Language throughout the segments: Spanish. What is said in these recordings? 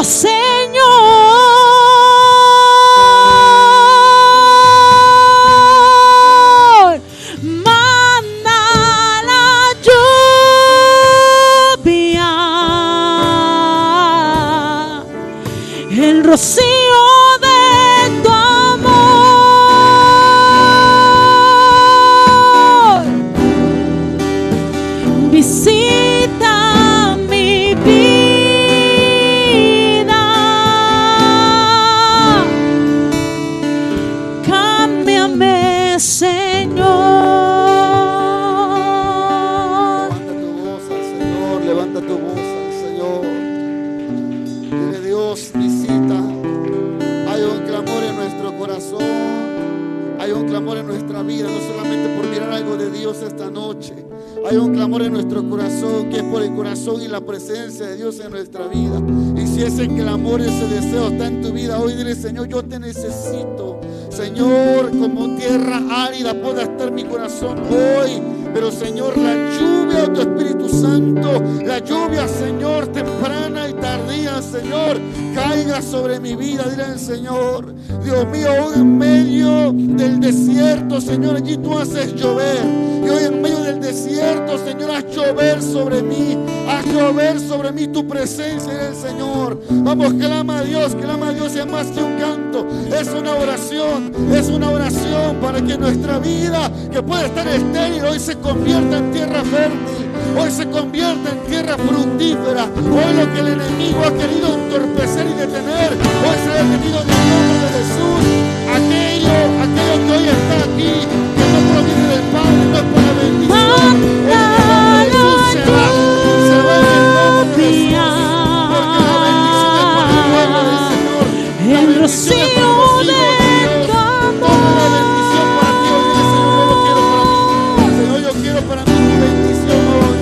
Señor, manda la lluvia, el rocío de tu amor. Visita mi vida, cámbiame, Señor. Levanta tu voz al Señor. Dile: Dios, visita. Hay un clamor en nuestro corazón, hay un clamor en nuestra vida, no solamente por mirar algo de Dios esta noche. Hay un clamor en nuestro corazón que es por el corazón y la presencia de Dios en nuestra vida. Y si ese clamor, ese deseo está en tu vida hoy, dile: Señor, yo te necesito. Señor, como tierra árida pueda estar mi corazón hoy. Pero Señor, la lluvia de tu Espíritu Santo, la lluvia, Señor, temprana y tardía, Señor, caiga sobre mi vida. Dile al Señor: Dios mío, hoy en medio del desierto, Señor, allí tú haces llover. Y hoy en medio del desierto, Señor, haz llover sobre mí. Haz llover sobre mí tu presencia, dile al Señor. Vamos, clama a Dios, es más que un canto. Es una oración para que nuestra vida, que puede estar estéril, hoy se convierta en tierra fértil. Hoy se convierta en tierra fructífera. Hoy lo que el enemigo ha querido entorpecer y detener, hoy se ha detenido en el nombre de Jesús. Aquello que hoy está aquí, que no proviene del Padre, no es por la bendición. Hoy en el nombre de Jesús se va en el nombre de Jesús. Porque la bendición es para el pueblo del Señor. La El bendición es para rocío los hijos de de Dios. tu amor. Toda la bendición para ti hoy. Dile: Señor, yo lo quiero para mí. Señor, yo quiero para mí tu bendición hoy.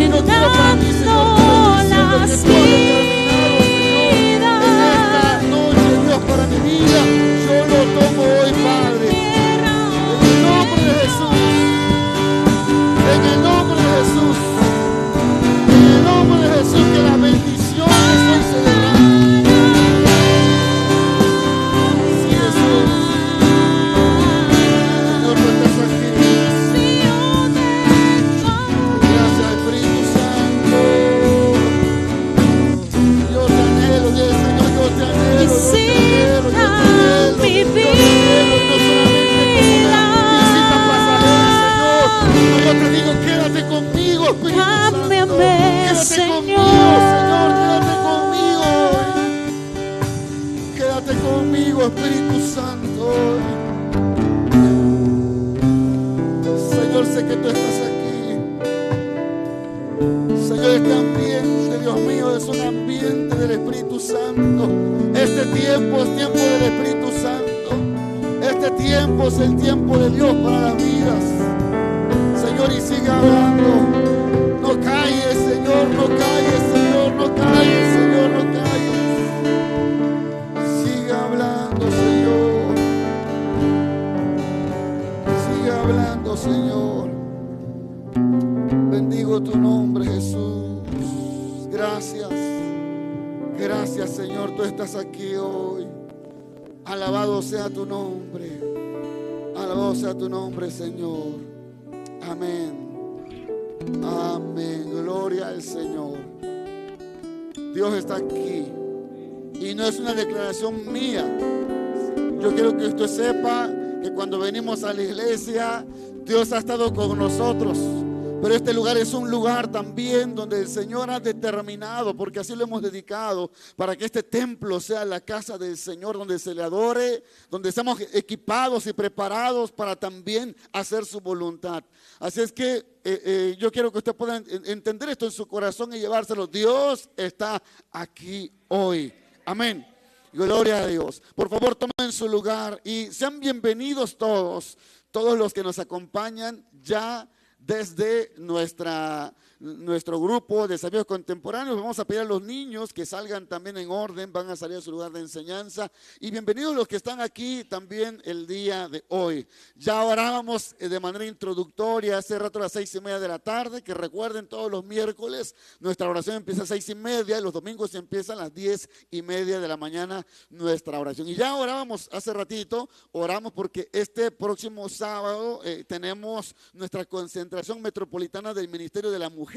Yo quiero para mí, Señor, tu bendición de que tú has determinado, Señor, en esta noche, Dios, para mi vida. Yo lo tomo hoy, Padre. En el nombre de Jesús. En el nombre de Jesús. En el nombre de Jesús, que las bendiciones hoy se derramen. Sí, Jesús. Señor, tú estás aquí. Gracias, Espíritu Santo. Yo te anhelo, dile: Señor, yo te anhelo, yo te anhelo, yo te anhelo, Mi yo te anhelo, no solamente como una visita pasajera, Señor. Yo te digo: quédate conmigo, Espíritu Santo. Cámbiame, Quédate conmigo, Señor. Señor, quédate conmigo hoy. Quédate conmigo, Espíritu Santo, hoy. Señor, sé que tú estás aquí. Señor, este ambiente, Dios mío, es un ambiente del Espíritu Santo. Este tiempo es tiempo del Espíritu Santo. Este tiempo es el tiempo de Dios para las vidas. Señor, y siga hablando. No calles, Señor, no calles, Señor, no calles, Señor, no calles. Siga hablando, Señor. Siga hablando, Señor. Bendigo tu nombre, Jesús. Gracias. Gracias, Señor, tú estás aquí hoy. Alabado sea tu nombre. Alabado sea tu nombre, Señor. Amén. Amén. Gloria al Señor. Dios está aquí. Y no es una declaración mía. Yo quiero que usted sepa que cuando venimos a la iglesia, Dios ha estado con nosotros. Pero este lugar es un lugar también donde el Señor ha determinado, porque así lo hemos dedicado, para que este templo sea la casa del Señor, donde se le adore, donde estamos equipados y preparados para también hacer su voluntad. Así es que yo quiero que usted pueda entender esto en su corazón y llevárselo. Dios está aquí hoy. Amén. Gloria a Dios. Por favor, tomen su lugar y sean bienvenidos todos los que nos acompañan ya desde nuestra nuestro grupo de Desafíos Contemporáneos. Vamos a pedir a los niños que salgan también en orden, van a salir a su lugar de enseñanza. Y bienvenidos los que están aquí también el día de hoy. Ya orábamos de manera introductoria hace rato a las 6:30 de la tarde, que recuerden todos los miércoles nuestra oración empieza a 6:30 y los domingos empieza a las 10:30 de la mañana nuestra oración. Y ya orábamos hace ratito, oramos porque este próximo sábado tenemos nuestra concentración metropolitana del Ministerio de la Mujer.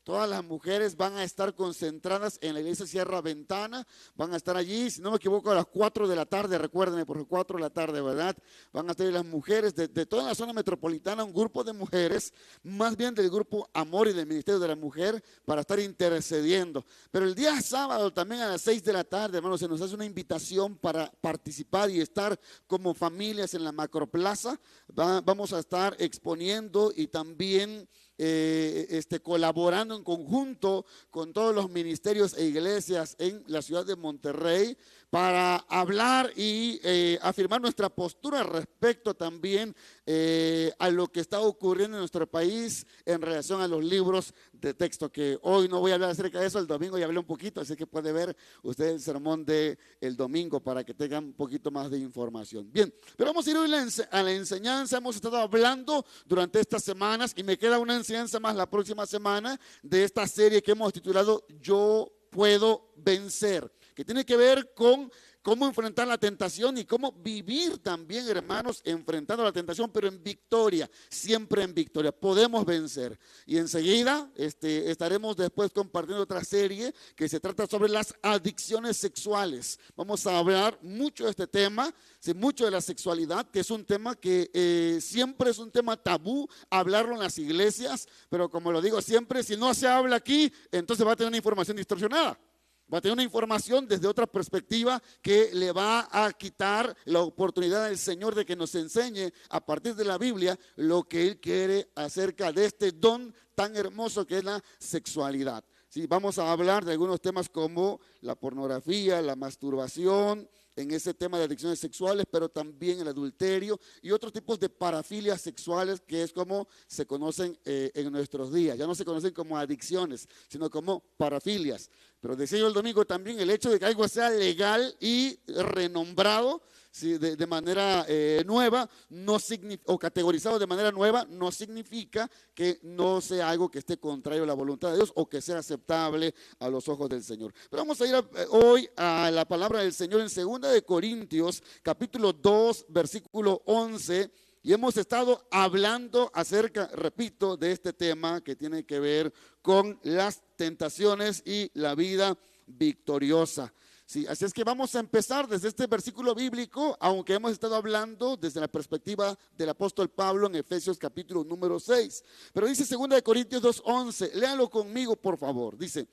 Todas las mujeres van a estar concentradas en la iglesia Sierra Ventana, van a estar allí, si no me equivoco, a las 4 de la tarde, recuérdenme, porque 4 de la tarde, ¿verdad? Van a estar las mujeres de toda la zona metropolitana, un grupo de mujeres, más bien del grupo Amor y del Ministerio de la Mujer, para estar intercediendo. Pero el día sábado también a las 6 de la tarde, hermanos, se nos hace una invitación para participar y estar como familias en la macroplaza. Vamos a estar exponiendo y también colaborando en conjunto con todos los ministerios e iglesias en la ciudad de Monterrey para hablar y afirmar nuestra postura respecto también a lo que está ocurriendo en nuestro país en relación a los libros de texto, que hoy no voy a hablar acerca de eso, el domingo ya hablé un poquito, así que puede ver usted el sermón del domingo para que tengan un poquito más de información. Bien, pero vamos a ir hoy a la enseñanza. Hemos estado hablando durante estas semanas y me queda una enseñanza más la próxima semana de esta serie que hemos titulado Yo Puedo Vencer, que tiene que ver con cómo enfrentar la tentación y cómo vivir también, hermanos, enfrentando la tentación, pero en victoria, siempre en victoria. Podemos vencer. Y enseguida estaremos después compartiendo otra serie que se trata sobre las adicciones sexuales. Vamos a hablar mucho de este tema, sí, mucho de la sexualidad, que es un tema que siempre es un tema tabú hablarlo en las iglesias, pero como lo digo siempre, si no se habla aquí, entonces va a tener una información distorsionada. Va a tener una información desde otra perspectiva que le va a quitar la oportunidad del Señor de que nos enseñe a partir de la Biblia lo que Él quiere acerca de este don tan hermoso que es la sexualidad. Sí, vamos a hablar de algunos temas como la pornografía, la masturbación, en ese tema de adicciones sexuales, pero también el adulterio y otros tipos de parafilias sexuales, que es como se conocen en nuestros días. Ya no se conocen como adicciones, sino como parafilias. Pero decía yo el domingo también, el hecho de que algo sea legal y renombrado, sí, de manera nueva, o categorizado de manera nueva, no significa que no sea algo que esté contrario a la voluntad de Dios o que sea aceptable a los ojos del Señor. Pero vamos a ir hoy a la palabra del Señor en 2 de Corintios, capítulo 2, versículo 11. Y hemos estado hablando acerca, repito, de este tema que tiene que ver con las tentaciones y la vida victoriosa. Sí, así es que vamos a empezar desde este versículo bíblico, aunque hemos estado hablando desde la perspectiva del apóstol Pablo en Efesios capítulo número 6. Pero dice 2 de Corintios 2:11, léalo conmigo por favor. Dice,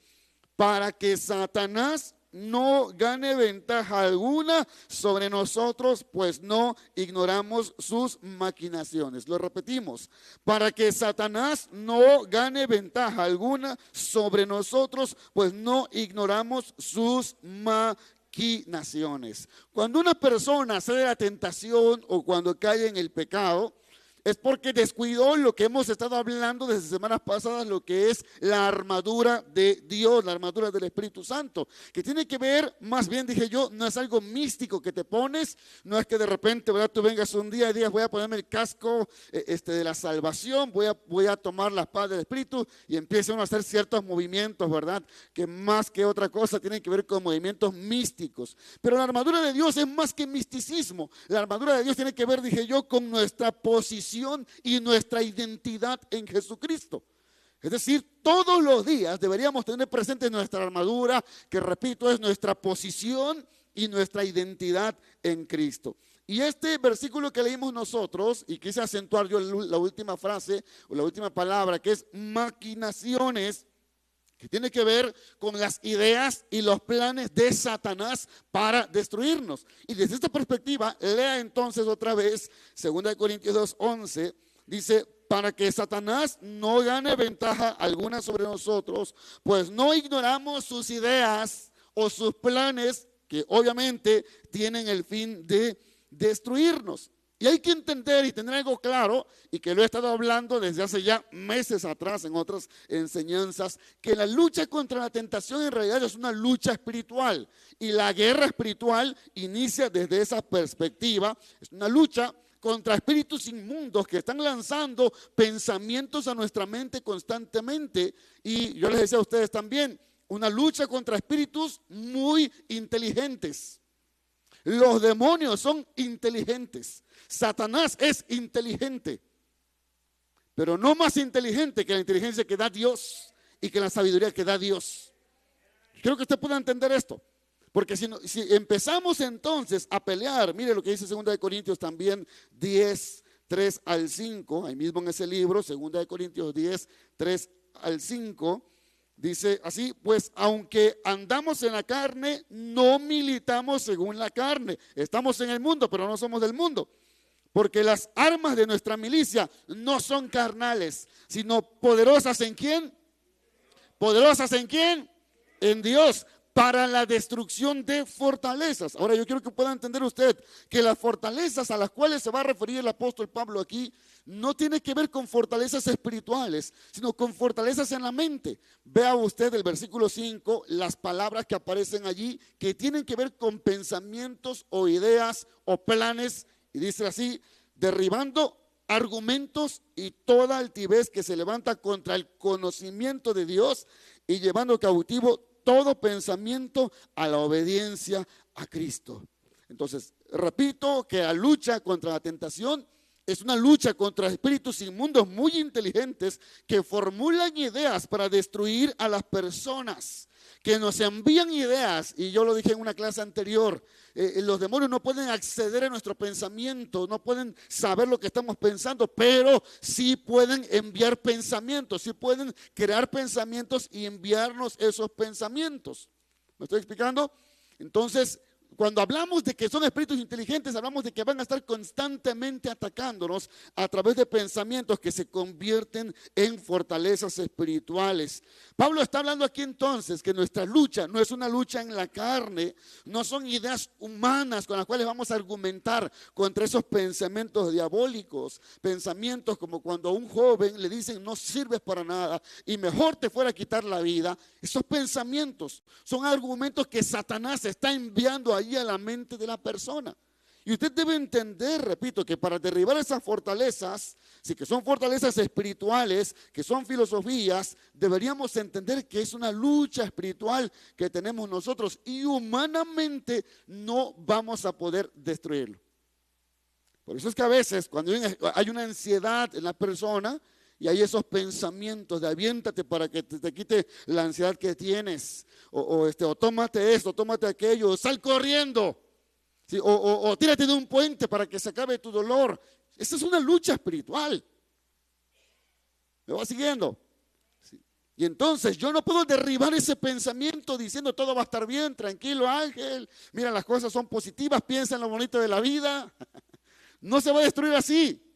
para que Satanás no gane ventaja alguna sobre nosotros, pues no ignoramos sus maquinaciones. Lo repetimos, para que Satanás no gane ventaja alguna sobre nosotros, pues no ignoramos sus maquinaciones. Cuando una persona cede a la tentación o cuando cae en el pecado, es porque descuidó lo que hemos estado hablando desde semanas pasadas, lo que es la armadura de Dios, la armadura del Espíritu Santo, que tiene que ver, más bien dije yo, no es algo místico que te pones, no es que de repente, ¿verdad?, tú vengas un día y digas, voy a ponerme el casco de la salvación, voy a tomar la espada del Espíritu y empieza uno a hacer ciertos movimientos, ¿verdad?, que más que otra cosa tienen que ver con movimientos místicos. Pero la armadura de Dios es más que misticismo. La armadura de Dios tiene que ver, dije yo, con nuestra posición y nuestra identidad en Jesucristo. Es decir, todos los días deberíamos tener presente nuestra armadura, que repito, es nuestra posición y nuestra identidad en Cristo. Y este versículo que leímos nosotros, y quise acentuar yo la última frase o la última palabra, que es maquinaciones, que tiene que ver con las ideas y los planes de Satanás para destruirnos. Y desde esta perspectiva, lea entonces otra vez 2 Corintios 2:11, dice, para que Satanás no gane ventaja alguna sobre nosotros, pues no ignoramos sus ideas o sus planes, que obviamente tienen el fin de destruirnos. Y hay que entender y tener algo claro, y que lo he estado hablando desde hace ya meses atrás en otras enseñanzas, que la lucha contra la tentación en realidad es una lucha espiritual. Y la guerra espiritual inicia desde esa perspectiva. Es una lucha contra espíritus inmundos que están lanzando pensamientos a nuestra mente constantemente. Y yo les decía a ustedes también, una lucha contra espíritus muy inteligentes. Los demonios son inteligentes. Satanás es inteligente, pero no más inteligente que la inteligencia que da Dios y que la sabiduría que da Dios. Creo que usted pueda entender esto, porque si empezamos entonces a pelear, mire lo que dice 2 Corintios también 10, 3 al 5, ahí mismo en ese libro, 2 Corintios 10, 3 al 5, dice así: pues aunque andamos en la carne, no militamos según la carne. Estamos en el mundo, pero no somos del mundo. Porque las armas de nuestra milicia no son carnales, sino poderosas ¿en quién? ¿Poderosas en quién? En Dios, para la destrucción de fortalezas. Ahora yo quiero que pueda entender usted que las fortalezas a las cuales se va a referir el apóstol Pablo aquí no tiene que ver con fortalezas espirituales, sino con fortalezas en la mente. Vea usted el versículo 5, las palabras que aparecen allí que tienen que ver con pensamientos o ideas o planes. Y dice así: derribando argumentos y toda altivez que se levanta contra el conocimiento de Dios, y llevando cautivo todo pensamiento a la obediencia a Cristo. Entonces, repito que la lucha contra la tentación es una lucha contra espíritus inmundos muy inteligentes que formulan ideas para destruir a las personas, que nos envían ideas. Y yo lo dije en una clase anterior, los demonios no pueden acceder a nuestro pensamiento, no pueden saber lo que estamos pensando, pero sí pueden enviar pensamientos, sí pueden crear pensamientos y enviarnos esos pensamientos. ¿Me estoy explicando? Entonces, cuando hablamos de que son espíritus inteligentes, hablamos de que van a estar constantemente atacándonos a través de pensamientos que se convierten en fortalezas espirituales. Pablo está hablando aquí entonces que nuestra lucha no es una lucha en la carne, no son ideas humanas con las cuales vamos a argumentar contra esos pensamientos diabólicos. Pensamientos como cuando a un joven le dicen no sirves para nada y mejor te fuera a quitar la vida. Esos pensamientos son argumentos que Satanás está enviando ahí a la mente de la persona. Y usted debe entender, repito, que para derribar esas fortalezas, sí, que son fortalezas espirituales, que son filosofías, deberíamos entender que es una lucha espiritual que tenemos nosotros y humanamente no vamos a poder destruirlo. Por eso es que a veces cuando hay una ansiedad en la persona y hay esos pensamientos de aviéntate para que te quite la ansiedad que tienes, o tómate esto, tómate aquello, sal corriendo, ¿sí? o tírate de un puente para que se acabe tu dolor. Esa es una lucha espiritual. ¿Me va siguiendo? ¿Sí? Y entonces yo no puedo derribar ese pensamiento diciendo todo va a estar bien, tranquilo Ángel, mira las cosas son positivas, piensa en lo bonito de la vida. No se va a destruir así.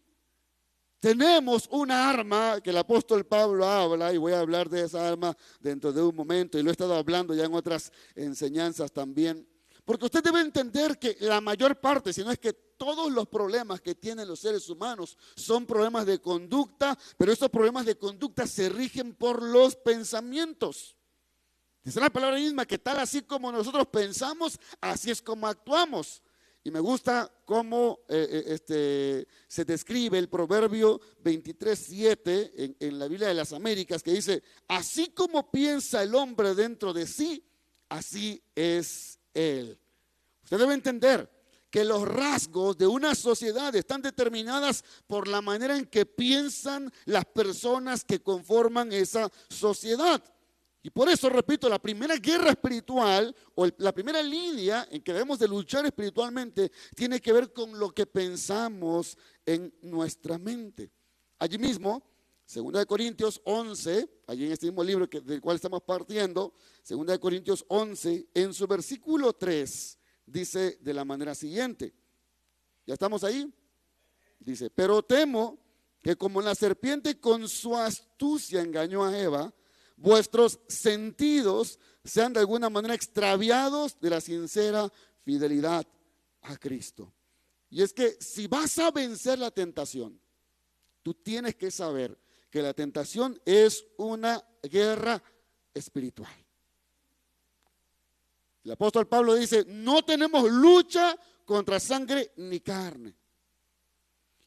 Tenemos una arma que el apóstol Pablo habla, y voy a hablar de esa arma dentro de un momento, y lo he estado hablando ya en otras enseñanzas también. Porque usted debe entender que la mayor parte, si no es que todos los problemas que tienen los seres humanos son problemas de conducta, pero estos problemas de conducta se rigen por los pensamientos. Dice la palabra misma que tal así como nosotros pensamos, así es como actuamos. Y me gusta cómo se describe el proverbio 23:7 en la Biblia de las Américas, que dice: así como piensa el hombre dentro de sí, así es él. Usted debe entender que los rasgos de una sociedad están determinadas por la manera en que piensan las personas que conforman esa sociedad. Y por eso, repito, la primera guerra espiritual o la primera línea en que debemos de luchar espiritualmente tiene que ver con lo que pensamos en nuestra mente. Allí mismo, 2 Corintios 11, allí en este mismo libro del cual estamos partiendo, 2 Corintios 11, en su versículo 3, dice de la manera siguiente. ¿Ya estamos ahí? Dice: pero temo que como la serpiente con su astucia engañó a Eva, vuestros sentidos sean de alguna manera extraviados de la sincera fidelidad a Cristo. Y es que si vas a vencer la tentación, tú tienes que saber que la tentación es una guerra espiritual. El apóstol Pablo dice, no tenemos lucha contra sangre ni carne.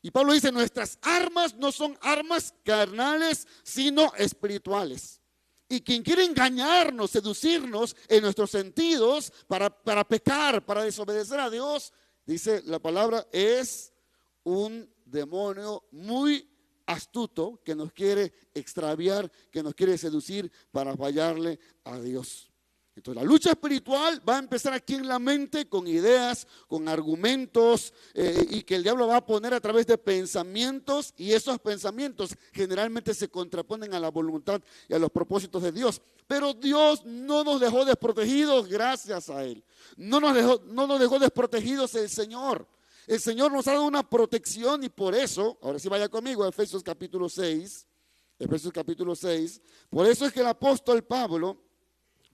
Y Pablo dice, nuestras armas no son armas carnales, sino espirituales. Y quien quiere engañarnos, seducirnos en nuestros sentidos para pecar, para desobedecer a Dios, dice la palabra, es un demonio muy astuto que nos quiere extraviar, que nos quiere seducir para fallarle a Dios. Entonces la lucha espiritual va a empezar aquí en la mente con ideas, con argumentos y que el diablo va a poner a través de pensamientos, y esos pensamientos generalmente se contraponen a la voluntad y a los propósitos de Dios. Pero Dios no nos dejó desprotegidos gracias a Él. No nos dejó desprotegidos el Señor. El Señor nos ha dado una protección y por eso, ahora sí vaya conmigo a Efesios capítulo 6, Efesios capítulo 6, por eso es que el apóstol Pablo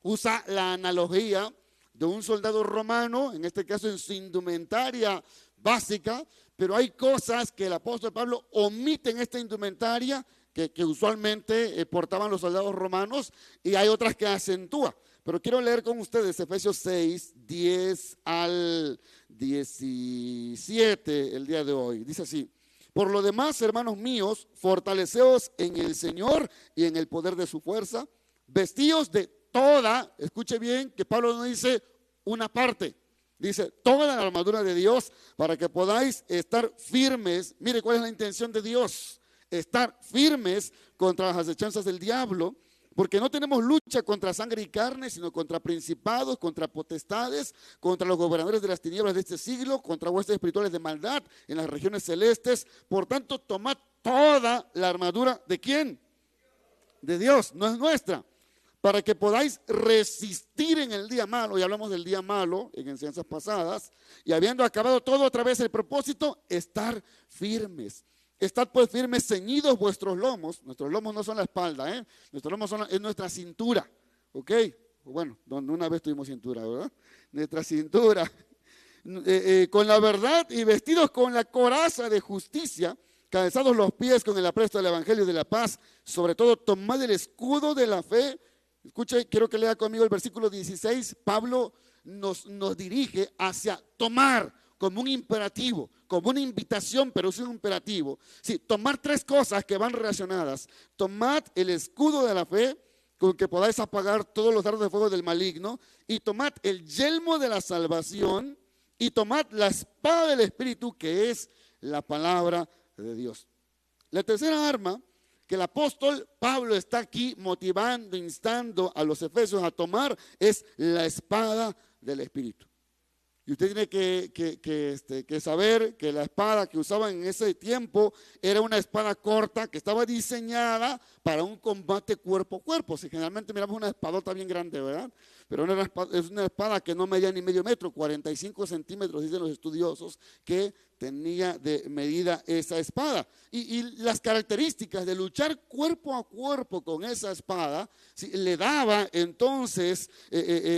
usa la analogía de un soldado romano, en este caso en su indumentaria básica, pero hay cosas que el apóstol Pablo omite en esta indumentaria que usualmente portaban los soldados romanos, y hay otras que acentúa. Pero quiero leer con ustedes Efesios 6, 10 al 17 el día de hoy. Dice así: por lo demás, hermanos míos, fortaleceos en el Señor y en el poder de su fuerza, vestíos de toda, escuche bien que Pablo no dice una parte, dice toda la armadura de Dios para que podáis estar firmes. Mire cuál es la intención de Dios: estar firmes contra las acechanzas del diablo, porque no tenemos lucha contra sangre y carne, sino contra principados, contra potestades, contra los gobernadores de las tinieblas de este siglo, contra huestes espirituales de maldad en las regiones celestes. Por tanto, tomad toda la armadura ¿de quién? De Dios, no es nuestra, para que podáis resistir en el día malo. Y hablamos del día malo en enseñanzas pasadas. Y habiendo acabado todo, otra vez el propósito, estar firmes. Estad pues firmes, ceñidos vuestros lomos. Nuestros lomos no son la espalda, nuestros lomos es nuestra cintura, ¿ok? Bueno, donde una vez tuvimos cintura, ¿verdad? Nuestra cintura. Con la verdad, y vestidos con la coraza de justicia, calzados los pies con el apresto del evangelio de la paz. Sobre todo, tomad el escudo de la fe. Escuche, quiero que lea conmigo el versículo 16. Pablo nos dirige hacia tomar como un imperativo, como una invitación, pero es un imperativo. Sí, tomar tres cosas que van relacionadas. Tomad el escudo de la fe, con que podáis apagar todos los dardos de fuego del maligno, y tomad el yelmo de la salvación, y tomad la espada del Espíritu, que es la palabra de Dios. La tercera arma que el apóstol Pablo está aquí motivando, instando a los efesios a tomar, es la espada del Espíritu. Y usted tiene que saber que la espada que usaban en ese tiempo era una espada corta que estaba diseñada para un combate cuerpo a cuerpo. Si generalmente miramos una espadota bien grande, ¿verdad? Pero es una espada que no medía ni medio metro, 45 centímetros, dicen los estudiosos, que tenía de medida esa espada. Y las características de luchar cuerpo a cuerpo con esa espada, ¿sí?, le daba entonces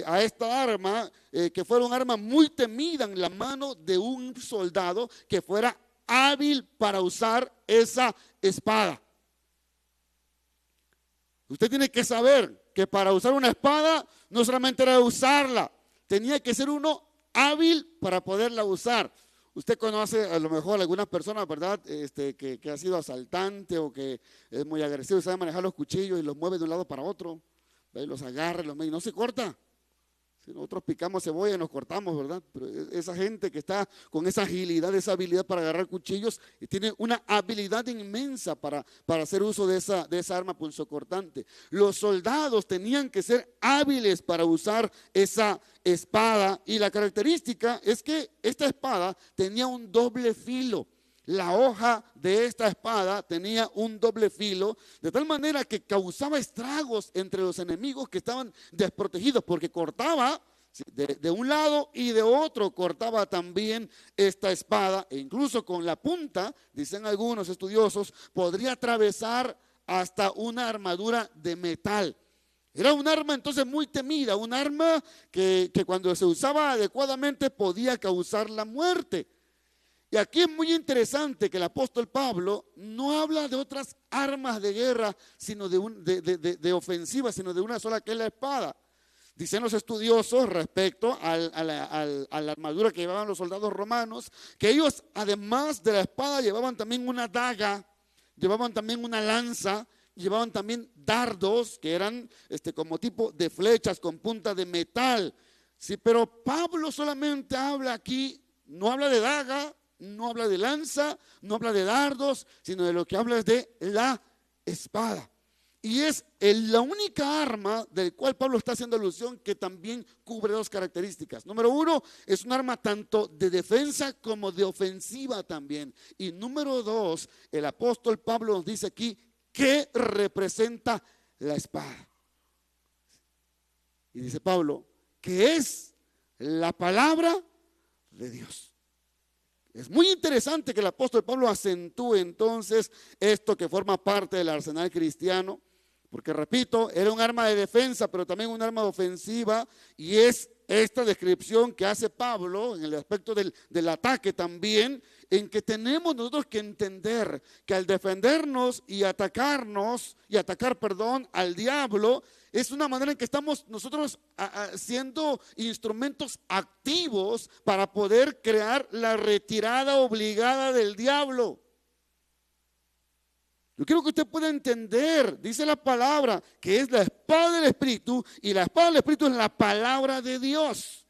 a esta arma, que fuera un arma muy temida en la mano de un soldado que fuera hábil para usar esa espada. Usted tiene que saber que para usar una espada no solamente era usarla, tenía que ser uno hábil para poderla usar. Usted conoce a lo mejor algunas personas, ¿verdad? Que ha sido asaltante o que es muy agresivo, sabe manejar los cuchillos y los mueve de un lado para otro, ¿ve? Los agarra, los y no se corta. Si nosotros picamos cebolla y nos cortamos, ¿verdad? Pero esa gente que está con esa agilidad, esa habilidad para agarrar cuchillos, y tiene una habilidad inmensa para hacer uso de esa arma punzocortante. Los soldados tenían que ser hábiles para usar esa espada, y la característica es que esta espada tenía un doble filo. La hoja de esta espada tenía un doble filo, de tal manera que causaba estragos entre los enemigos que estaban desprotegidos, porque cortaba de un lado y de otro, cortaba también esta espada, e incluso con la punta, dicen algunos estudiosos, podría atravesar hasta una armadura de metal. Era un arma entonces muy temida, un arma que cuando se usaba adecuadamente podía causar la muerte. Y aquí es muy interesante que el apóstol Pablo no habla de otras armas de guerra, sino de ofensiva, sino de una sola, que es la espada. Dicen los estudiosos respecto a la armadura que llevaban los soldados romanos, que ellos, además de la espada, llevaban también una daga, llevaban también una lanza, llevaban también dardos, que eran como tipo de flechas con punta de metal. Sí, pero Pablo solamente habla aquí, no habla de daga, no habla de lanza, no habla de dardos, sino de lo que habla es de la espada. Y es la única arma del cual Pablo está haciendo alusión, que también cubre dos características. Número uno, es un arma tanto de defensa como de ofensiva también. Y número dos, el apóstol Pablo nos dice aquí que representa la espada. Y dice Pablo que es la palabra de Dios. Es muy interesante que el apóstol Pablo acentúe entonces esto que forma parte del arsenal cristiano. Porque repito, era un arma de defensa, pero también un arma ofensiva, y es esta descripción que hace Pablo en el aspecto del ataque también, en que tenemos nosotros que entender que al defendernos y atacar al diablo, es una manera en que estamos nosotros siendo instrumentos activos para poder crear la retirada obligada del diablo. Yo quiero que usted pueda entender, dice la palabra, que es la espada del Espíritu, y la espada del Espíritu es la palabra de Dios.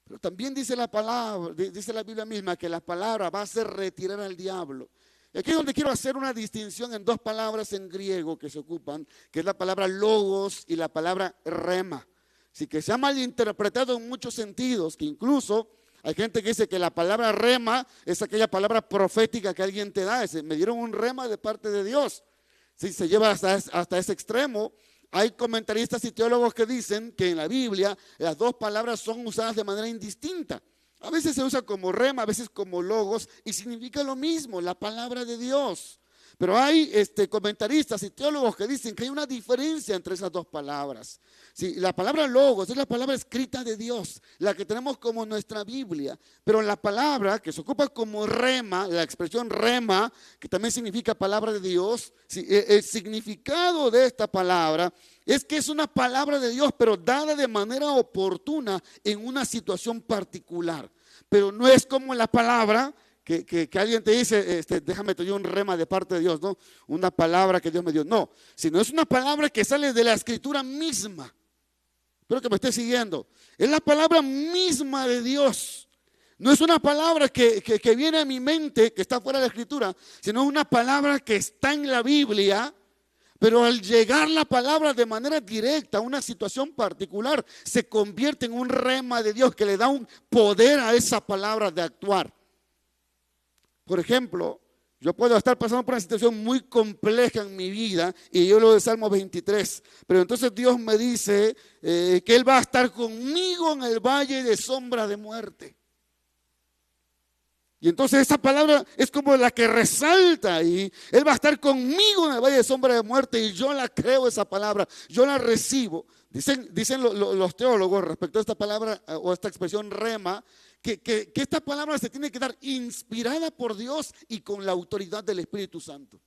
Pero también dice la palabra, dice la Biblia misma, que la palabra va a hacer retirar al diablo. Y aquí es donde quiero hacer una distinción en dos palabras en griego que se ocupan, que es la palabra logos y la palabra rema. Así que se ha malinterpretado en muchos sentidos, que incluso hay gente que dice que la palabra rema es aquella palabra profética que alguien te da. Me dieron un rema de parte de Dios. Si se lleva hasta ese extremo, hay comentaristas y teólogos que dicen que en la Biblia las dos palabras son usadas de manera indistinta. A veces se usa como rema, a veces como logos, y significa lo mismo, la palabra de Dios. Pero hay comentaristas y teólogos que dicen que hay una diferencia entre esas dos palabras. Sí, la palabra logos es la palabra escrita de Dios, la que tenemos como nuestra Biblia. Pero la palabra que se ocupa como rema, la expresión rema, que también significa palabra de Dios, sí, el significado de esta palabra es que es una palabra de Dios, pero dada de manera oportuna en una situación particular. Pero no es como la palabra que alguien te dice, déjame te doy un rema de parte de Dios, ¿no? Una palabra que Dios me dio. No, sino es una palabra que sale de la escritura misma. Espero que me esté siguiendo. Es la palabra misma de Dios. No es una palabra que viene a mi mente, que está fuera de la escritura, sino es una palabra que está en la Biblia. Pero al llegar la palabra de manera directa a una situación particular, se convierte en un rema de Dios que le da un poder a esa palabra de actuar. Por ejemplo, yo puedo estar pasando por una situación muy compleja en mi vida y yo leo el Salmo 23, pero entonces Dios me dice que Él va a estar conmigo en el valle de sombra de muerte. Y entonces esa palabra es como la que resalta ahí. Él va a estar conmigo en el valle de sombra de muerte, y yo la creo, esa palabra, yo la recibo. Dicen los teólogos respecto a esta palabra o esta expresión rema, que esta palabra se tiene que dar inspirada por Dios y con la autoridad del Espíritu Santo.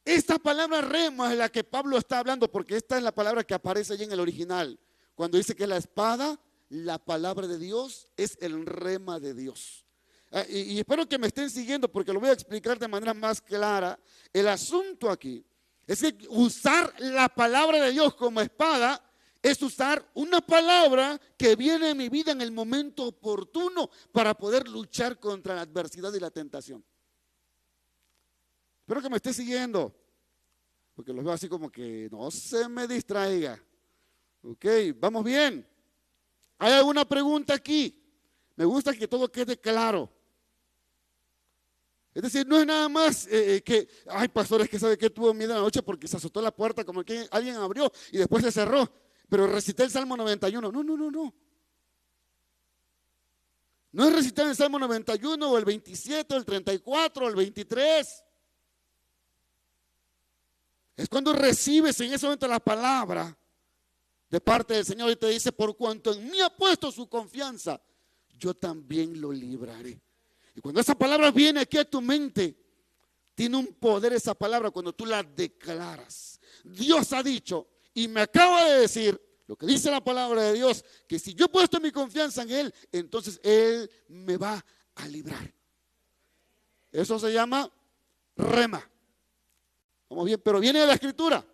Esta palabra rema es la que Pablo está hablando, porque esta es la palabra que aparece allí en el original. Cuando dice que la espada, la palabra de Dios, es el rema de Dios. Y espero que me estén siguiendo, porque lo voy a explicar de manera más clara. El asunto aquí es que usar la palabra de Dios como espada es usar una palabra que viene en mi vida en el momento oportuno para poder luchar contra la adversidad y la tentación. Espero que me esté siguiendo, porque los veo así como que no se me distraiga. Ok, vamos bien. ¿Hay alguna pregunta aquí? Me gusta que todo quede claro. Es decir, no es nada más que, ay, pastor, es que sabe que tuvo miedo en la noche porque se azotó la puerta como que alguien abrió y después se cerró. Pero recité el Salmo 91. No. No es recitar el Salmo 91 o el 27 o el 34 o el 23. Es cuando recibes en ese momento la palabra de parte del Señor y te dice: por cuanto en mí ha puesto su confianza, yo también lo libraré. Y cuando esa palabra viene aquí a tu mente, tiene un poder esa palabra cuando tú la declaras. Dios ha dicho y me acaba de decir lo que dice la palabra de Dios, que si yo he puesto mi confianza en Él, entonces Él me va a librar. Eso se llama rema. Vamos bien, pero viene de la Escritura.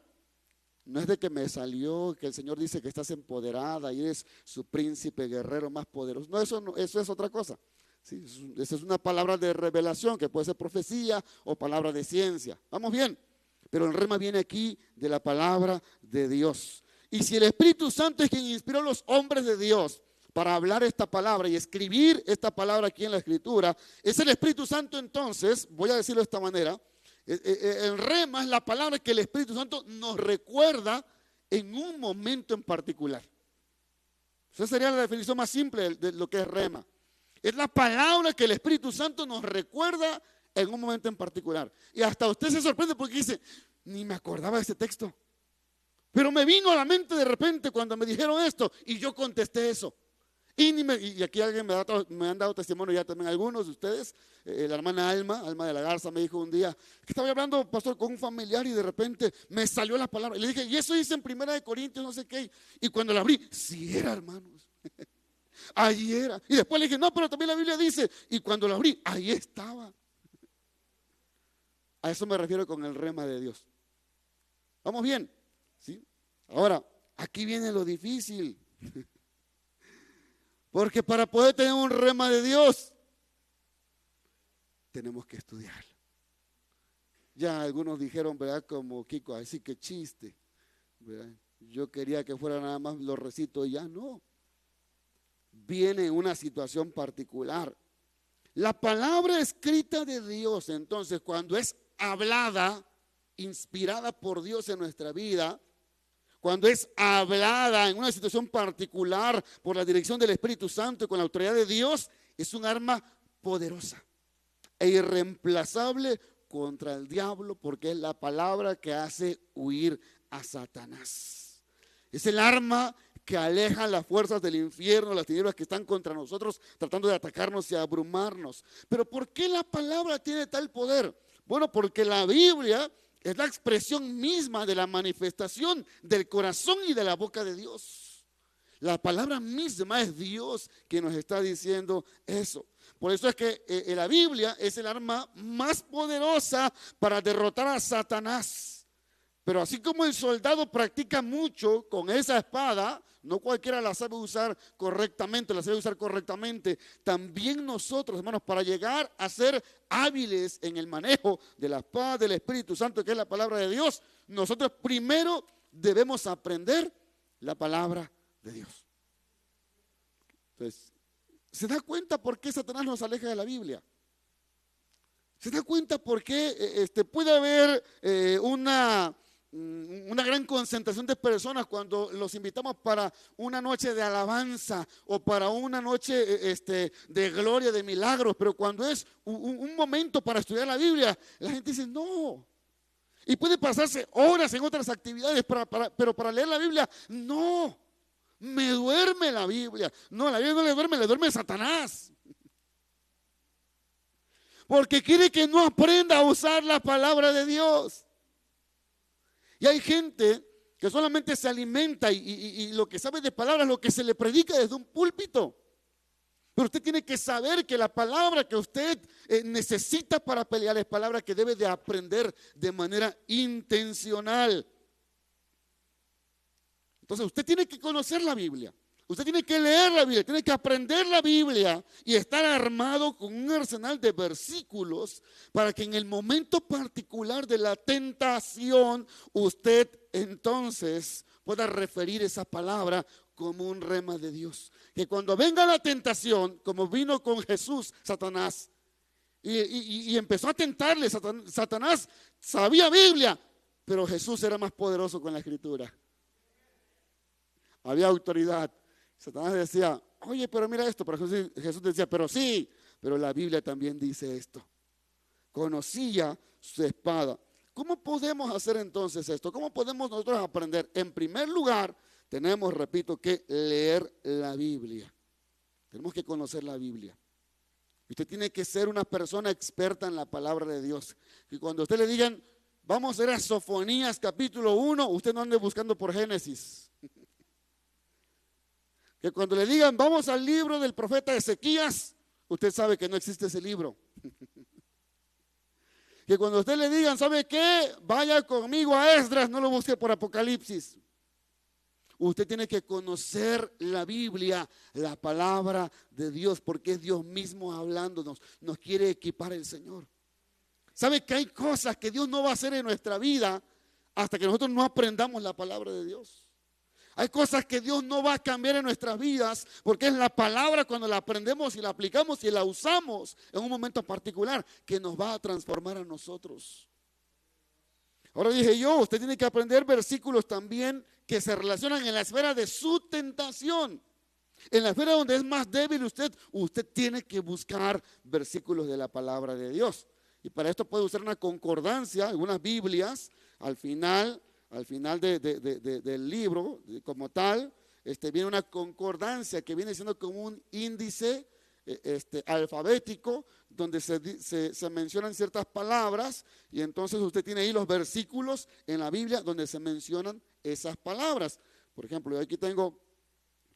No es de que me salió, que el Señor dice que estás empoderada y eres su príncipe guerrero más poderoso. No, eso es otra cosa. Sí, esa es una palabra de revelación que puede ser profecía o palabra de ciencia. Vamos bien, pero el rema viene aquí de la palabra de Dios. Y si el Espíritu Santo es quien inspiró a los hombres de Dios para hablar esta palabra y escribir esta palabra aquí en la Escritura, es el Espíritu Santo. Entonces, voy a decirlo de esta manera, el rema es la palabra que el Espíritu Santo nos recuerda en un momento en particular. Esa sería la definición más simple de lo que es rema. Es la palabra que el Espíritu Santo nos recuerda en un momento en particular. Y hasta usted se sorprende porque dice, ni me acordaba de este texto. Pero me vino a la mente de repente cuando me dijeron esto y yo contesté eso. Y aquí alguien me han dado testimonio ya también algunos de ustedes. La hermana Alma de la Garza me dijo un día que estaba hablando, pastor, con un familiar y de repente me salió la palabra. Y le dije, y eso dice en 1 Corintios no sé qué. Y cuando la abrí, sí era, hermanos. Ahí era. Y después le dije, no, pero también la Biblia dice. Y cuando la abrí, ahí estaba. A eso me refiero con el rema de Dios. ¿Vamos bien? ¿Sí? Ahora, aquí viene lo difícil. Porque para poder tener un rema de Dios, tenemos que estudiarlo. Ya algunos dijeron, ¿verdad? Como Kiko, así que chiste, ¿verdad? Yo quería que fuera nada más los recitos y ya no. Viene en una situación particular. La palabra escrita de Dios, entonces, cuando es hablada, inspirada por Dios en nuestra vida, cuando es hablada en una situación particular por la dirección del Espíritu Santo y con la autoridad de Dios, es un arma poderosa e irreemplazable contra el diablo, porque es la palabra que hace huir a Satanás. Es el arma que aleja las fuerzas del infierno, las tinieblas que están contra nosotros, tratando de atacarnos y abrumarnos. Pero ¿por qué la palabra tiene tal poder? Bueno, porque la Biblia es la expresión misma de la manifestación del corazón y de la boca de Dios. La palabra misma es Dios que nos está diciendo eso. Por eso es que la Biblia es el arma más poderosa para derrotar a Satanás. Pero así como el soldado practica mucho con esa espada, no cualquiera la sabe usar correctamente, la sabe usar correctamente. También nosotros, hermanos, para llegar a ser hábiles en el manejo de la espada del Espíritu Santo, que es la palabra de Dios, nosotros primero debemos aprender la palabra de Dios. Entonces, ¿se da cuenta por qué Satanás nos aleja de la Biblia? ¿Se da cuenta por qué puede haber una gran concentración de personas cuando los invitamos para una noche de alabanza o para una noche de gloria, de milagros? Pero cuando es un momento para estudiar la Biblia, la gente dice no. Y puede pasarse horas en otras actividades, pero para leer la Biblia, no. Me duerme la Biblia. No, la Biblia no le duerme Satanás. Porque quiere que no aprenda a usar la palabra de Dios. Y hay gente que solamente se alimenta y lo que sabe de palabras, lo que se le predica desde un púlpito. Pero usted tiene que saber que la palabra que usted necesita para pelear es palabra que debe de aprender de manera intencional. Entonces usted tiene que conocer la Biblia. Usted tiene que leer la Biblia, tiene que aprender la Biblia y estar armado con un arsenal de versículos para que en el momento particular de la tentación usted entonces pueda referir esa palabra como un rema de Dios. Que cuando venga la tentación, como vino con Jesús, Satanás, y empezó a tentarle, Satanás sabía Biblia, pero Jesús era más poderoso con la Escritura. Había autoridad. Satanás decía, oye, pero mira esto. Pero Jesús decía, pero sí, pero la Biblia también dice esto. Conocía su espada. ¿Cómo podemos hacer entonces esto? ¿Cómo podemos nosotros aprender? En primer lugar, tenemos, repito, que leer la Biblia. Tenemos que conocer la Biblia. Usted tiene que ser una persona experta en la palabra de Dios. Y cuando a usted le digan, vamos a ir a Sofonías capítulo 1, usted no ande buscando por Génesis. Que cuando le digan, vamos al libro del profeta Ezequías, usted sabe que no existe ese libro. Que cuando a usted le digan, ¿sabe qué? Vaya conmigo a Esdras, no lo busque por Apocalipsis. Usted tiene que conocer la Biblia, la palabra de Dios, porque es Dios mismo hablándonos. Nos quiere equipar el Señor. ¿Sabe que hay cosas que Dios no va a hacer en nuestra vida hasta que nosotros no aprendamos la palabra de Dios? Hay cosas que Dios no va a cambiar en nuestras vidas porque es la palabra cuando la aprendemos y la aplicamos y la usamos en un momento particular que nos va a transformar a nosotros. Ahora dije yo, usted tiene que aprender versículos también que se relacionan en la esfera de su tentación. En la esfera donde es más débil usted tiene que buscar versículos de la palabra de Dios. Y para esto puede usar una concordancia, algunas Biblias, al final del libro, como tal, viene una concordancia que viene siendo como un índice alfabético donde se mencionan ciertas palabras y entonces usted tiene ahí los versículos en la Biblia donde se mencionan esas palabras. Por ejemplo, yo aquí tengo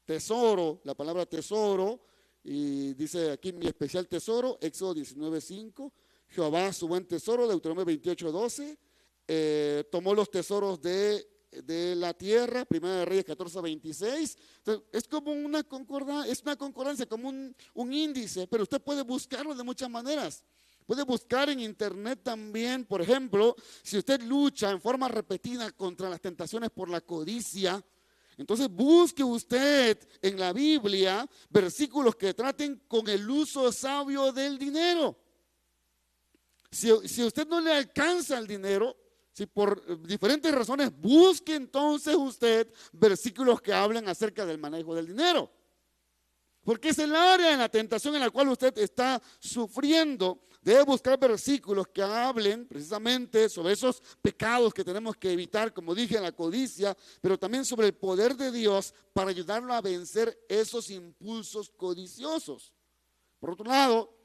tesoro, la palabra tesoro, y dice aquí mi especial tesoro, Éxodo 19:5, Jehová su buen tesoro, Deuteronomio 28:12, tomó los tesoros de la tierra, Primera de Reyes 14:26. Entonces, es como una concordancia, como un índice, pero usted puede buscarlo de muchas maneras. Puede buscar en internet también, por ejemplo, si usted lucha en forma repetida contra las tentaciones por la codicia, entonces busque usted en la Biblia versículos que traten con el uso sabio del dinero. Si usted no le alcanza el dinero, si por diferentes razones, busque entonces usted versículos que hablen acerca del manejo del dinero. Porque es el área en la tentación en la cual usted está sufriendo. Debe buscar versículos que hablen precisamente sobre esos pecados que tenemos que evitar, como dije, la codicia, pero también sobre el poder de Dios para ayudarlo a vencer esos impulsos codiciosos. Por otro lado,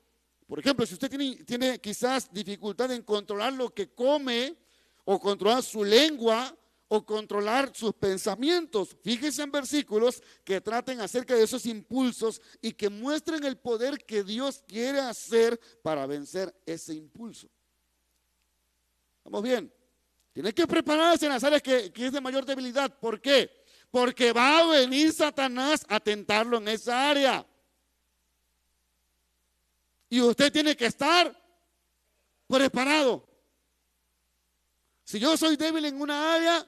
por ejemplo, si usted tiene quizás dificultad en controlar lo que come, o controlar su lengua, o controlar sus pensamientos, fíjese en versículos que traten acerca de esos impulsos y que muestren el poder que Dios quiere hacer para vencer ese impulso. ¿Estamos bien? Tiene que prepararse en las áreas que es de mayor debilidad. ¿Por qué? Porque va a venir Satanás a tentarlo en esa área. Y usted tiene que estar preparado. Si yo soy débil en una área,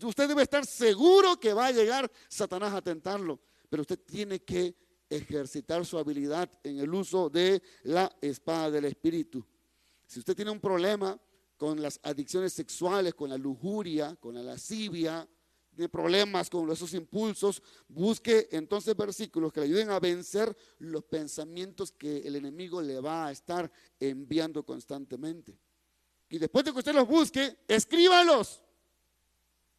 usted debe estar seguro que va a llegar Satanás a tentarlo. Pero usted tiene que ejercitar su habilidad en el uso de la espada del Espíritu. Si usted tiene un problema con las adicciones sexuales, con la lujuria, con la lascivia, tiene problemas con esos impulsos, busque entonces versículos que le ayuden a vencer los pensamientos que el enemigo le va a estar enviando constantemente. Y después de que usted los busque, escríbalos.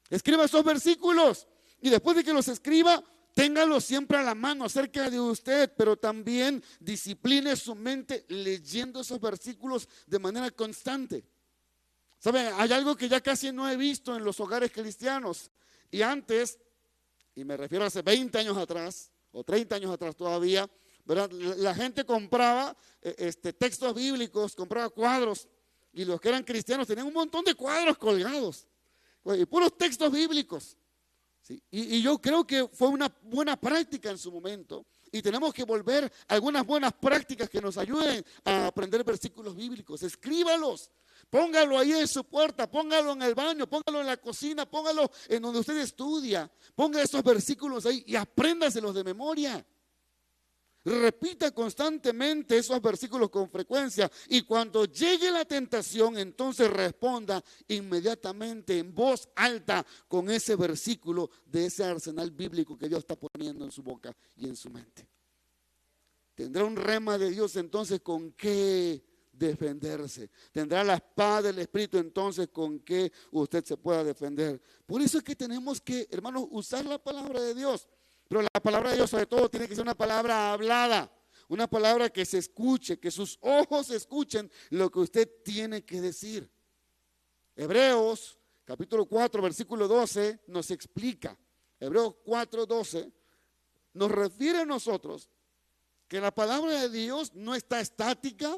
Escriba esos versículos. Y después de que los escriba, téngalos siempre a la mano cerca de usted, pero también discipline su mente leyendo esos versículos de manera constante. ¿Sabe? Hay algo que ya casi no he visto en los hogares cristianos. Y antes, y me refiero a hace 20 años atrás, o 30 años atrás todavía, ¿verdad? La gente compraba textos bíblicos, compraba cuadros. Y los que eran cristianos tenían un montón de cuadros colgados, y puros textos bíblicos. ¿Sí? Y yo creo que fue una buena práctica en su momento. Y tenemos que volver a algunas buenas prácticas que nos ayuden a aprender versículos bíblicos. Escríbalos, póngalo ahí en su puerta, póngalo en el baño, póngalo en la cocina, póngalo en donde usted estudia. Ponga esos versículos ahí y apréndaselos de memoria. Repita constantemente esos versículos con frecuencia y cuando llegue la tentación, entonces responda inmediatamente en voz alta con ese versículo de ese arsenal bíblico que Dios está poniendo en su boca y en su mente. Tendrá un rema de Dios entonces con qué defenderse. Tendrá la espada del Espíritu entonces con que usted se pueda defender. Por eso es que tenemos que, hermanos, usar la palabra de Dios. Pero la palabra de Dios sobre todo tiene que ser una palabra hablada, una palabra que se escuche, que sus ojos escuchen lo que usted tiene que decir. Hebreos capítulo 4 versículo 12 nos explica, Hebreos 4, 12 nos refiere a nosotros que la palabra de Dios no está estática,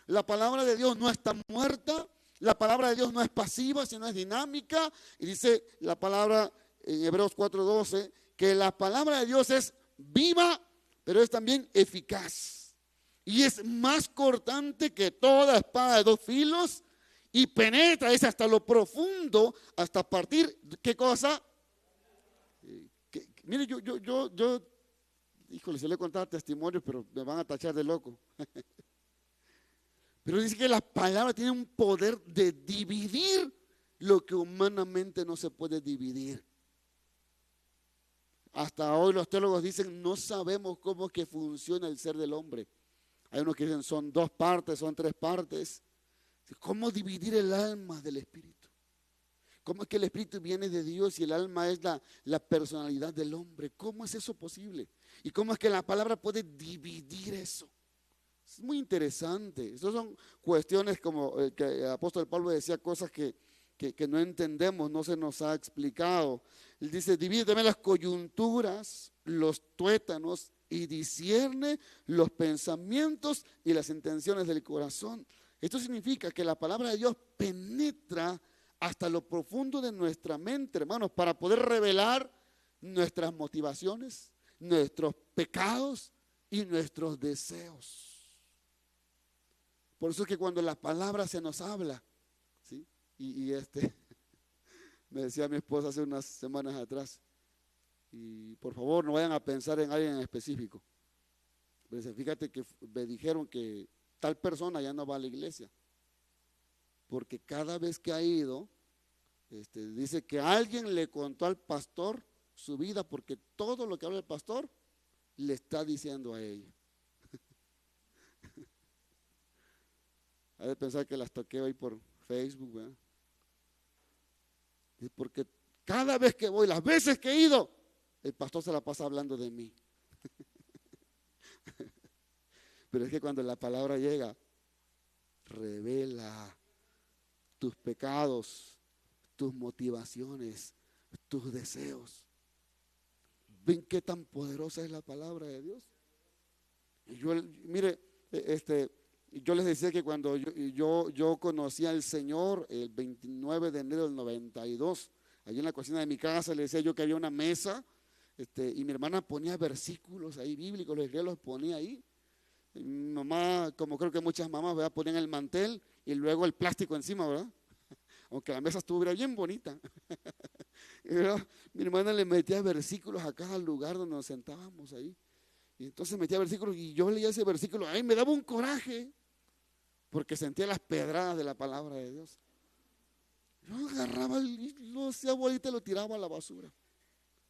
la palabra de Dios no está muerta, la palabra de Dios no es pasiva, sino es dinámica. Y dice la palabra en Hebreos 4:12 que la palabra de Dios es viva, pero es también eficaz. Y es más cortante que toda espada de dos filos y penetra, es hasta lo profundo, hasta partir, ¿qué cosa? Mire, híjole, se le he contado testimonios, pero me van a tachar de loco. Pero dice que la palabra tiene un poder de dividir lo que humanamente no se puede dividir. Hasta hoy los teólogos dicen, no sabemos cómo es que funciona el ser del hombre. Hay unos que dicen, son 2 partes, son 3 partes. ¿Cómo dividir el alma del espíritu? ¿Cómo es que el espíritu viene de Dios y el alma es la personalidad del hombre? ¿Cómo es eso posible? ¿Y cómo es que la palabra puede dividir eso? Es muy interesante. Estas son cuestiones como que el apóstol Pablo decía, cosas que no entendemos, no se nos ha explicado. Él dice, divide también las coyunturas, los tuétanos y discierne los pensamientos y las intenciones del corazón. Esto significa que la palabra de Dios penetra hasta lo profundo de nuestra mente, hermanos, para poder revelar nuestras motivaciones, nuestros pecados y nuestros deseos. Por eso es que cuando la palabra se nos habla, ¿sí? Me decía mi esposa hace unas semanas atrás, y por favor no vayan a pensar en alguien en específico. Pero fíjate que me dijeron que tal persona ya no va a la iglesia, porque cada vez que ha ido, dice que alguien le contó al pastor su vida, porque todo lo que habla el pastor le está diciendo a ella. Hay de pensar que las toqué hoy por Facebook, ¿verdad? Es porque cada vez que voy, las veces que he ido, el pastor se la pasa hablando de mí. Pero es que cuando la palabra llega, revela tus pecados, tus motivaciones, tus deseos. ¿Ven qué tan poderosa es la palabra de Dios? Mire, yo les decía que cuando yo conocí al Señor el 29 de enero del 92, allí en la cocina de mi casa, le decía yo que había una mesa, y mi hermana ponía versículos ahí bíblicos, los ponía ahí. Y mi mamá, como creo que muchas mamás, ¿verdad?, ponían el mantel y luego el plástico encima, ¿verdad? Aunque la mesa estuviera bien bonita. Mi hermana le metía versículos a cada lugar donde nos sentábamos ahí. Y entonces metía versículos y yo leía ese versículo, ay, me daba un coraje, porque sentía las pedradas de la palabra de Dios. Yo agarraba lo hacía bolita y lo tiraba a la basura.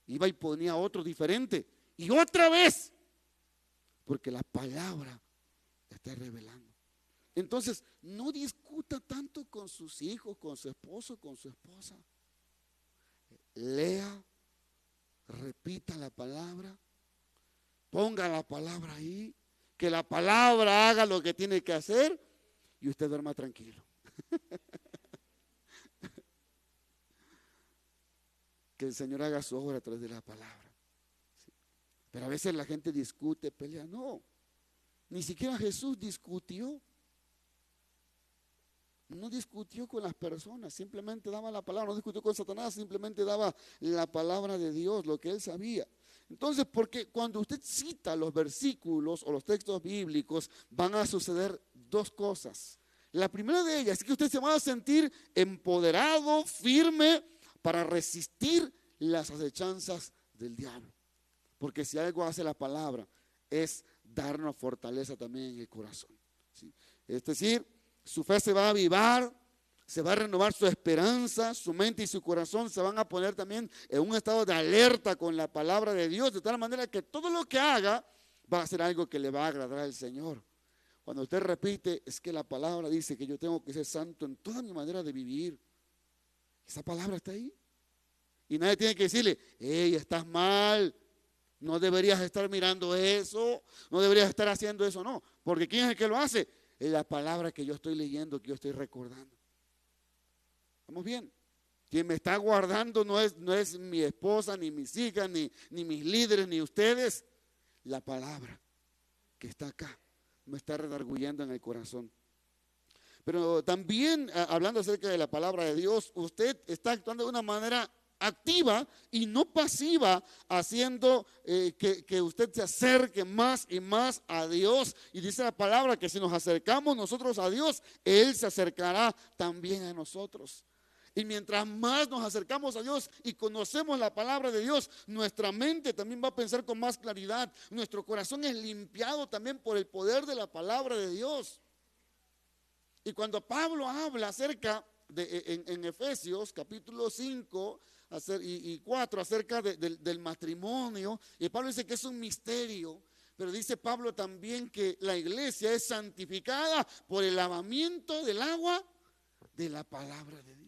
Iba y ponía otro diferente. Y otra vez, porque la palabra está revelando. Entonces, no discuta tanto con sus hijos, con su esposo, con su esposa. Lea, repita la palabra, ponga la palabra ahí, que la palabra haga lo que tiene que hacer y usted duerma tranquilo. Que el Señor haga su obra a través de la palabra. Sí. Pero a veces la gente discute, pelea. No, ni siquiera Jesús discutió. No discutió con las personas, simplemente daba la palabra. No discutió con Satanás, simplemente daba la palabra de Dios, lo que él sabía. Entonces, porque cuando usted cita los versículos o los textos bíblicos, van a suceder 2 cosas. La primera de ellas es que usted se va a sentir empoderado, firme, para resistir las acechanzas del diablo. Porque si algo hace la palabra, es darnos fortaleza también en el corazón, ¿sí? Es decir, su fe se va a avivar, se va a renovar su esperanza, su mente y su corazón se van a poner también en un estado de alerta con la palabra de Dios, de tal manera que todo lo que haga va a ser algo que le va a agradar al Señor. Cuando usted repite, es que la palabra dice que yo tengo que ser santo en toda mi manera de vivir. Esa palabra está ahí. Y nadie tiene que decirle, hey, estás mal. No deberías estar mirando eso, no deberías estar haciendo eso, no. Porque ¿quién es el que lo hace? Es la palabra que yo estoy leyendo, que yo estoy recordando. ¿Estamos bien? Quien me está guardando no es mi esposa, ni mis hijas, ni mis líderes, ni ustedes. La palabra que está acá me está redarguyendo en el corazón. Pero también, hablando acerca de la palabra de Dios, usted está actuando de una manera activa y no pasiva, haciendo que usted se acerque más y más a Dios. Y dice la palabra que si nos acercamos nosotros a Dios, Él se acercará también a nosotros. Y mientras más nos acercamos a Dios y conocemos la palabra de Dios, nuestra mente también va a pensar con más claridad. Nuestro corazón es limpiado también por el poder de la palabra de Dios. Y cuando Pablo habla acerca en Efesios capítulo 5 y 4 acerca del matrimonio, y Pablo dice que es un misterio, pero dice Pablo también que la iglesia es santificada por el lavamiento del agua de la palabra de Dios.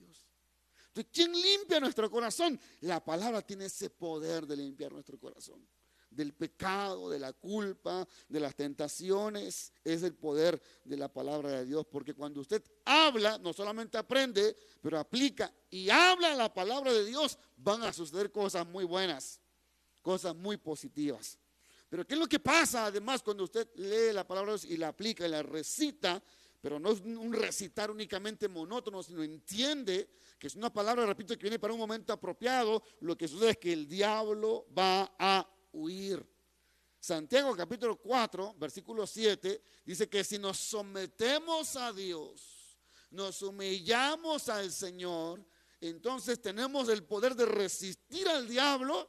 Entonces, ¿quién limpia nuestro corazón? La palabra tiene ese poder de limpiar nuestro corazón. Del pecado, de la culpa, de las tentaciones, es el poder de la palabra de Dios. Porque cuando usted habla, no solamente aprende, pero aplica y habla la palabra de Dios, van a suceder cosas muy buenas, cosas muy positivas. Pero ¿qué es lo que pasa además cuando usted lee la palabra de Dios y la aplica y la recita? Pero no es un recitar únicamente monótono, sino entiende que es una palabra, repito, que viene para un momento apropiado. Lo que sucede es que el diablo va a huir. Santiago capítulo 4, versículo 7, dice que si nos sometemos a Dios, nos humillamos al Señor, entonces tenemos el poder de resistir al diablo.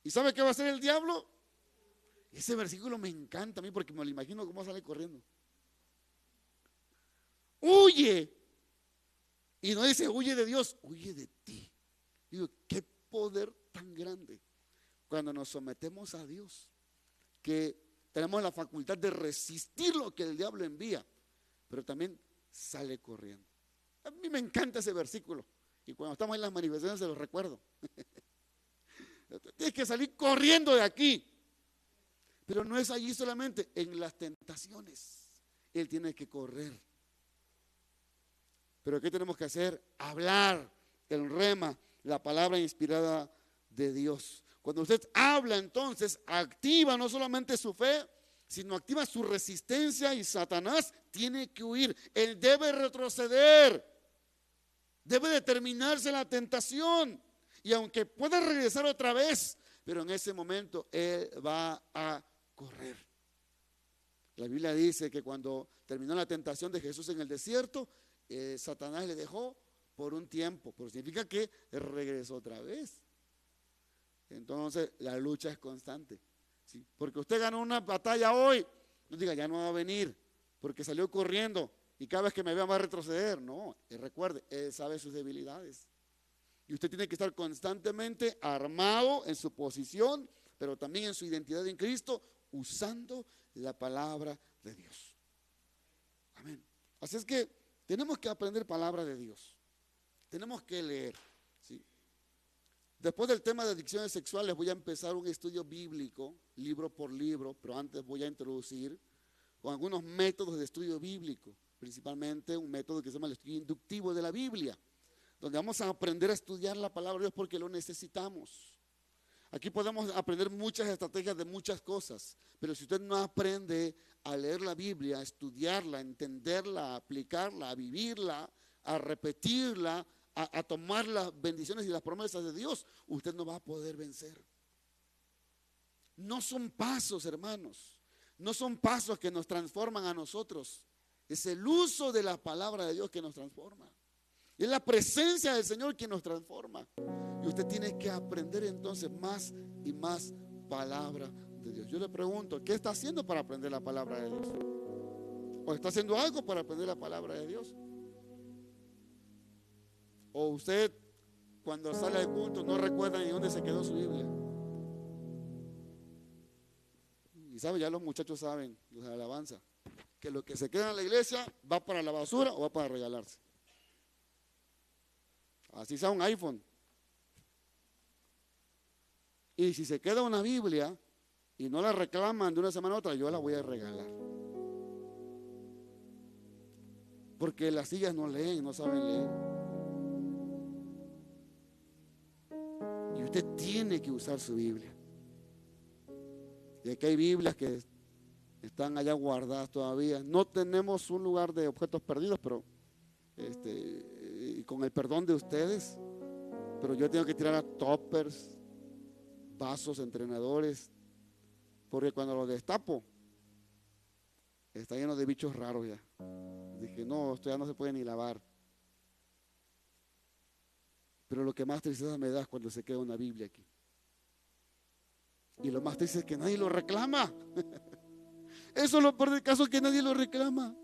¿Y sabe qué va a hacer el diablo? Ese versículo me encanta a mí porque me lo imagino cómo sale corriendo. Huye. Y no dice huye de Dios, huye de ti. Digo, qué poder tan grande cuando nos sometemos a Dios, que tenemos la facultad de resistir lo que el diablo envía, pero también sale corriendo. A mí me encanta ese versículo y cuando estamos en las manifestaciones se los recuerdo. Tienes que salir corriendo de aquí. Pero no es allí solamente, en las tentaciones él tiene que correr. Pero ¿qué tenemos que hacer? Hablar el rema, la palabra inspirada de Dios. Cuando usted habla, entonces activa no solamente su fe, sino activa su resistencia, y Satanás tiene que huir. Él debe retroceder, debe determinarse la tentación, y aunque pueda regresar otra vez, pero en ese momento él va a correr. La Biblia dice que cuando terminó la tentación de Jesús en el desierto, Satanás le dejó por un tiempo, pero significa que regresó otra vez. Entonces la lucha es constante, ¿sí? Porque usted ganó una batalla hoy, no diga ya no va a venir porque salió corriendo y cada vez que me vea va a retroceder. No, recuerde, él sabe sus debilidades y usted tiene que estar constantemente armado en su posición, pero también en su identidad en Cristo, usando la palabra de Dios. Amén. Así es que tenemos que aprender palabra de Dios, tenemos que leer, ¿sí? Después del tema de adicciones sexuales voy a empezar un estudio bíblico, libro por libro, pero antes voy a introducir con algunos métodos de estudio bíblico, principalmente un método que se llama el estudio inductivo de la Biblia, donde vamos a aprender a estudiar la palabra de Dios porque lo necesitamos. Aquí podemos aprender muchas estrategias de muchas cosas, pero si usted no aprende a leer la Biblia, a estudiarla, a entenderla, a aplicarla, a vivirla, a repetirla, a tomar las bendiciones y las promesas de Dios, usted no va a poder vencer. No son pasos, hermanos, no son pasos que nos transforman a nosotros, es el uso de la palabra de Dios que nos transforma. Es la presencia del Señor quien nos transforma. Y usted tiene que aprender entonces más y más palabra de Dios. Yo le pregunto, ¿qué está haciendo para aprender la palabra de Dios? ¿O está haciendo algo para aprender la palabra de Dios? ¿O usted cuando sale del culto no recuerda ni dónde se quedó su Biblia? Y sabe, ya los muchachos saben, los de alabanza, que lo que se queda en la iglesia va para la basura o va para regalarse. Así sea un iPhone. Y si se queda una Biblia, y no la reclaman de una semana a otra, yo la voy a regalar. Porque las sillas no leen, no saben leer. Y usted tiene que usar su Biblia. Y aquí hay Biblias que están allá guardadas todavía. No tenemos un lugar de objetos perdidos, pero con el perdón de ustedes, pero yo tengo que tirar a toppers, vasos, entrenadores, porque cuando lo destapo está lleno de bichos raros ya. Dije, no, esto ya no se puede ni lavar. Pero lo que más tristeza me da es cuando se queda una Biblia aquí. Y lo más triste es que nadie lo reclama. Eso es lo peor del caso, que nadie lo reclama.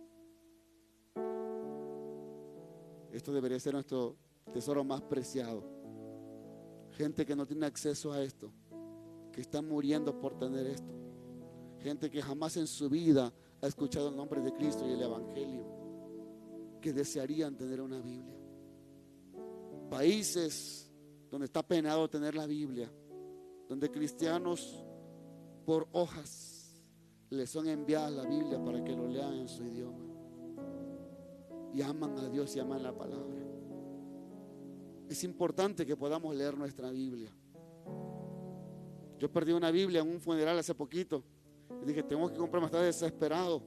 Esto debería ser nuestro tesoro más preciado. Gente que no tiene acceso a esto, que está muriendo por tener esto. Gente que jamás en su vida ha escuchado el nombre de Cristo y el Evangelio, que desearían tener una Biblia. Países donde está penado tener la Biblia, donde cristianos por hojas les son enviadas la Biblia para que lo lean en su idioma. Y aman a Dios y aman la palabra. Es importante que podamos leer nuestra Biblia. Yo perdí una Biblia en un funeral hace poquito. Y dije, tengo que comprarme, estaba desesperado.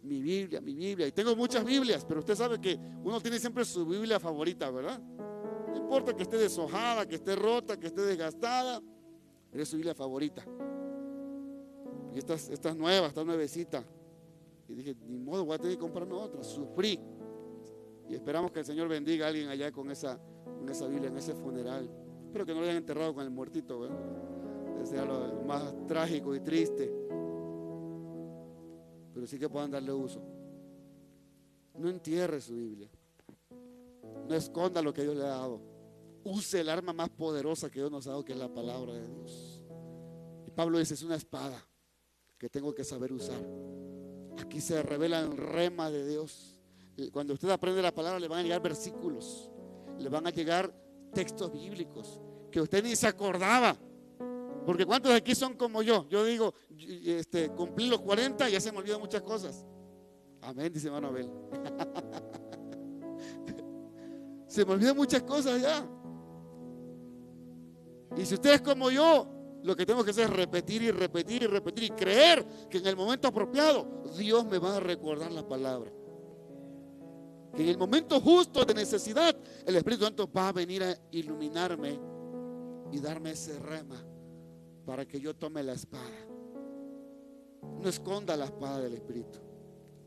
Mi Biblia. Y tengo muchas Biblias, pero usted sabe que uno tiene siempre su Biblia favorita, ¿verdad? No importa que esté deshojada, que esté rota, que esté desgastada, pero es su Biblia favorita. Y esta es nueva, está nuevecita. Y dije, ni modo, voy a tener que comprarme otra. Sufrí. Y esperamos que el Señor bendiga a alguien allá con esa Biblia, en ese funeral. Espero que no lo hayan enterrado con el muertito, ¿verdad? Ese sea lo más trágico y triste. Pero sí que puedan darle uso. No entierre su Biblia. No esconda lo que Dios le ha dado. Use el arma más poderosa que Dios nos ha dado, que es la palabra de Dios. Y Pablo dice, es una espada que tengo que saber usar. Aquí se revela el rema de Dios. Cuando usted aprende la palabra, le van a llegar versículos, le van a llegar textos bíblicos que usted ni se acordaba. Porque ¿cuántos de aquí son como yo? Yo digo, cumplí los 40 y ya se me olvidan muchas cosas. Amén, dice hermano Abel. Se me olvidan muchas cosas ya. Y si usted es como yo, lo que tengo que hacer es repetir y repetir y repetir y creer que en el momento apropiado Dios me va a recordar la palabra. Que en el momento justo de necesidad el Espíritu Santo va a venir a iluminarme y darme ese rema para que yo tome la espada. No esconda la espada del Espíritu,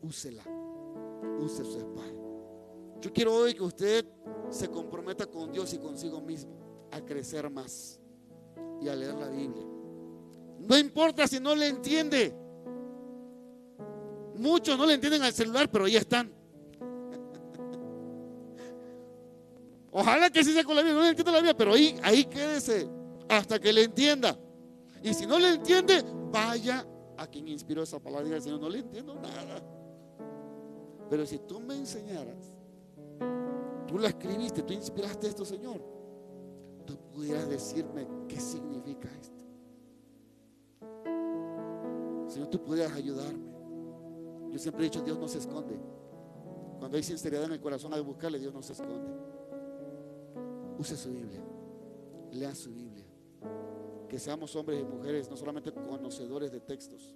úsela, use su espada. Yo quiero hoy que usted se comprometa con Dios y consigo mismo a crecer más y a leer la Biblia. No importa si no le entiende. Muchos no le entienden al celular, pero ahí están. Ojalá que sí sea con la Biblia, no le entienda la Biblia, pero ahí quédese hasta que le entienda. Y si no le entiende, vaya a quien inspiró esa palabra y diga, Señor, no le entiendo nada. Pero si tú me enseñaras, tú la escribiste, tú inspiraste esto, Señor, tú pudieras decirme qué significa esto. Señor, tú pudieras ayudarme. Yo siempre he dicho, Dios no se esconde. Cuando hay sinceridad en el corazón al buscarle, Dios no se esconde. Use su Biblia, lea su Biblia. Que seamos hombres y mujeres no solamente conocedores de textos,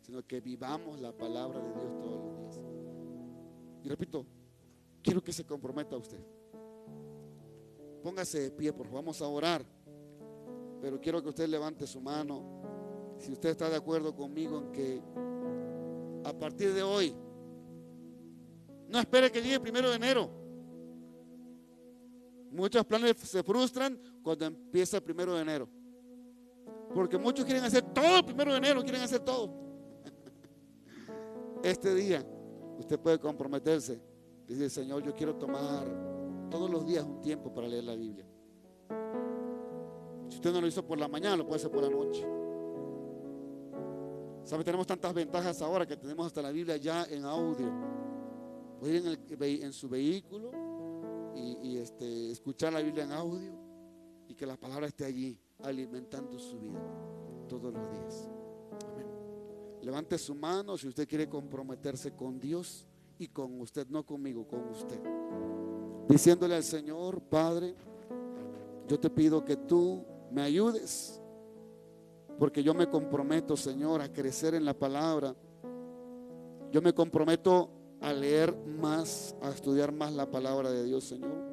sino que vivamos la palabra de Dios todos los días. Y repito, quiero que se comprometa usted. Póngase de pie, por favor, vamos a orar. Pero quiero que usted levante su mano. Si usted está de acuerdo conmigo en que a partir de hoy, no espere que llegue el 1 de enero. Muchos planes se frustran cuando empieza el 1 de enero. Porque muchos quieren hacer todo el 1 de enero, quieren hacer todo. Este día usted puede comprometerse y decir, Señor, yo quiero tomar todos los días un tiempo para leer la Biblia. Si usted no lo hizo por la mañana, lo puede hacer por la noche. ¿Sabe? Tenemos tantas ventajas ahora que tenemos hasta la Biblia ya en audio. Puede ir en su vehículo y escuchar la Biblia en audio y que la palabra esté allí alimentando su vida. todos los días. Amén. Levante su mano si usted quiere comprometerse con Dios y con usted, no conmigo, con usted, diciéndole al Señor: Padre, yo te pido que tú me ayudes, porque yo me comprometo, Señor, a crecer en la palabra. Yo me comprometo a leer más, a estudiar más la palabra de Dios, Señor.